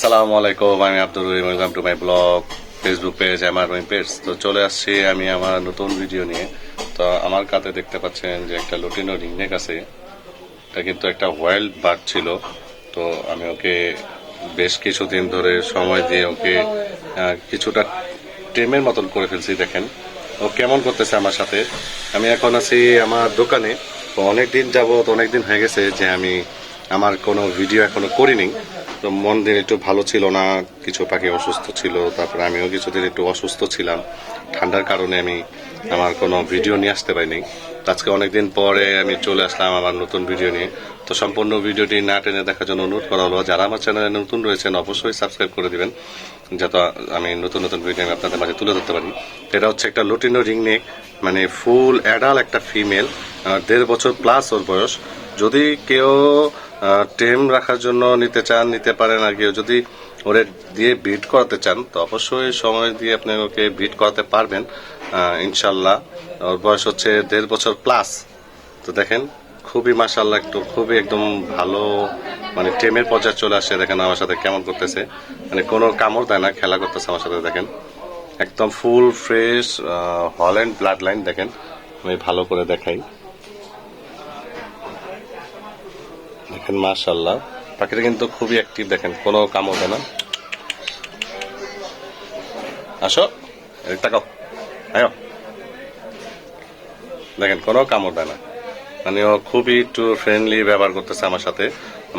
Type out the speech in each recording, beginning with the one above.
আসসালামু আলাইকুম, আমি Abdur Rahim. Welcome to my blog, Facebook page আমার রহিম পেজ। তো চলে আসছি আমি আমার নতুন ভিডিও নিয়ে। তো আমার কাছে দেখতে পাচ্ছেন যে একটা লুটিনো রিংনেক আছে। এটা কিন্তু একটা ওয়াইল্ড বার্ড ছিল। তো আমি ওকে বেশ কিছুদিন ধরে সময় দিয়ে ওকে কিছুটা টেমের মতন করে ফেলছি। দেখেন ও কেমন করতেছে আমার সাথে। আমি এখন আছি আমার দোকানে। তো অনেকদিন যাবত, অনেকদিন হয়ে গেছে যে আমি আমার কোনো ভিডিও এখনো করিনি। তো মন দিন একটু ভালো ছিল না, কিছু পাখি অসুস্থ ছিল, তারপরে আমিও কিছুদিন একটু অসুস্থ ছিলাম। ঠান্ডার কারণে আমি আমার কোনো ভিডিও নিয়ে আসতে পারিনি। আজকে অনেকদিন পরে আমি চলে আসলাম আমার নতুন ভিডিও নিয়ে। তো সম্পূর্ণ ভিডিওটি না টেনে দেখার জন্য অনুরোধ করা হলো, যারা আমার চ্যানেলে নতুন রয়েছেন অবশ্যই সাবস্ক্রাইব করে দিবেন, যাতে আমি নতুন নতুন ভিডিও আমি আপনাদের মাঝে তুলে ধরতে পারি। এটা হচ্ছে একটা লুটিনো রিংনেক, মানে ফুল অ্যাডাল্ট একটা ফিমেল, 1.5 বছর প্লাস ওর বয়স। যদি কেউ টেম রাখার জন্য নিতে চান নিতে পারেন, আর কেউ যদি ওরে দিয়ে ব্রিড করাতে চান তো অবশ্যই সময় দিয়ে আপনি ওকে ব্রিড করাতে পারবেন ইনশাল্লাহ। ওর বয়স হচ্ছে 1.5 বছর প্লাস। তো দেখেন খুবই মাশাআল্লাহ, একটু খুবই একদম ভালো, মানে টেমের পর্যায়ে চলে আসে। দেখেন আমার সাথে কেমন করতেছে, মানে কোনো কামড় দেয় না, খেলা করতেছে আমার সাথে। দেখেন একদম full fresh Holland blood line. দেখেন আমি ভালো করে দেখাই, দেখেন মাশাআল্লাহ পাখিটা কিন্তু খুবই অ্যাক্টিভ। দেখেন কোনো কামড় দেয় না। আসো তাকাও, আয়ো। দেখেন কোনো কামড় দেয় না, মানে ও খুবই একটু ফ্রেন্ডলি ব্যবহার করতেছে আমার সাথে।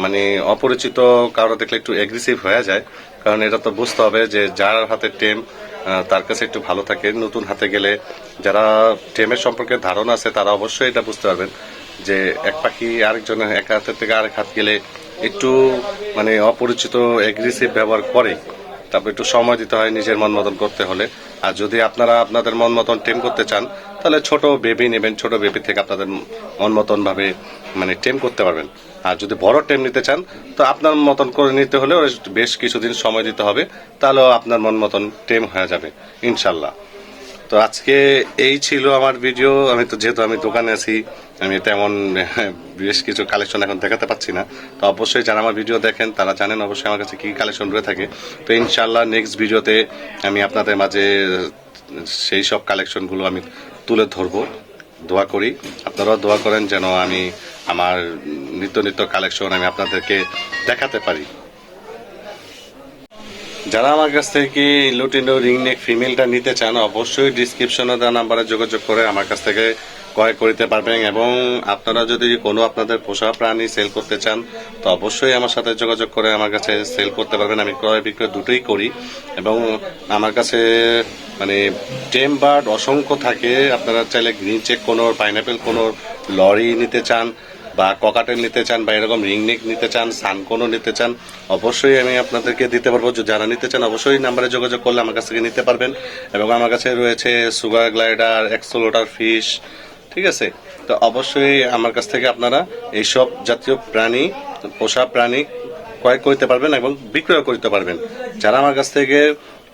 মানে অপরিচিত কারো দেখলে একটু এগ্রেসিভ হয়ে যায়, কারণ এটা তো বুঝতে হবে যে যার হাতে টেম তার কাছে একটু ভালো থাকে। নতুন হাতে গেলে যারা টেমের সম্পর্কে ধারণা আছে তারা অবশ্যই এটা বুঝতে পারবেন যে এক পাখি আরেকজনের এক হাতের থেকে আরেক হাত গেলে একটু মানে অপরিচিত এগ্রেসিভ ব্যবহার করে। তারপর একটু সময় দিতে হয় নিজের মন মতন করতে হলে। আর যদি আপনারা আপনাদের মন মতন টেম করতে চান তাহলে ছোট বেবি নেবেন, ছোট বেবি থেকে আপনাদের মন মতন ভাবে মানে টেম করতে পারবেন। আর যদি বড় টেম নিতে চান তো আপনার মতন করে নিতে হলে বেশ কিছুদিন সময় দিতে হবে, তাহলেও আপনার মন মতন টেম হয়ে যাবে ইনশাল্লাহ। তো আজকে এই ছিল আমার ভিডিও। আমি তো যেহেতু আমি দোকানে আছি, আমি তেমন বেশ কিছু কালেকশন এখন দেখাতে পাচ্ছি না। তো অবশ্যই যারা আমার ভিডিও দেখেন তারা জানেন অবশ্যই আমার কাছে কি কালেকশন রয়ে থাকে। তো ইনশাল্লাহ নেক্সট ভিডিওতে আমি আপনাদের মাঝে সেই সব কালেকশনগুলো আমি তুলে ধরবো। দোয়া করি, আপনারাও দোয়া করেন যেন আমি আমার নিত্য নিত্য কালেকশন আমি আপনাদেরকে দেখাতে পারি। যারা আমার কাছ থেকে লুটিনো রিংনেক ফিমেলটা নিতে চান অবশ্যই ডিসক্রিপশনে দেওয়া নাম্বারে যোগাযোগ করে আমার কাছ থেকে ক্রয় করতে পারবেন। এবং আপনারা যদি কোনো আপনাদের পোষা প্রাণী সেল করতে চান তো অবশ্যই আমার সাথে যোগাযোগ করে আমার কাছে সেল করতে পারবেন। আমি ক্রয় বিক্রয় দুটোই করি এবং আমার কাছে মানে টেম বার্ড অসংখ্য থাকে। আপনারা চাইলে গ্রিন চেক কোনো, পাইনাপেল কোনো, লরি নিতে চান বা ককাটেল নিতে চান বা এরকম রিংনেক নিতে চান, সানকোনও নিতে চান, অবশ্যই আমি আপনাদেরকে দিতে পারবো। যারা নিতে চান অবশ্যই নাম্বারে যোগাযোগ করলে আমার কাছ থেকে নিতে পারবেন। এবং আমার কাছে রয়েছে সুগার গ্লাইডার, এক্সোলোটার ফিশ, ঠিক আছে। তো অবশ্যই আমার কাছ থেকে আপনারা এইসব জাতীয় প্রাণী, পোষা প্রাণী ক্রয় করতে পারবেন এবং বিক্রয় করতে পারবেন। যারা আমার কাছ থেকে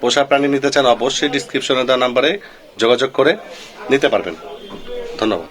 পোষা প্রাণী নিতে চান অবশ্যই ডিসক্রিপশনে দেওয়া নাম্বারে যোগাযোগ করে নিতে পারবেন। ধন্যবাদ।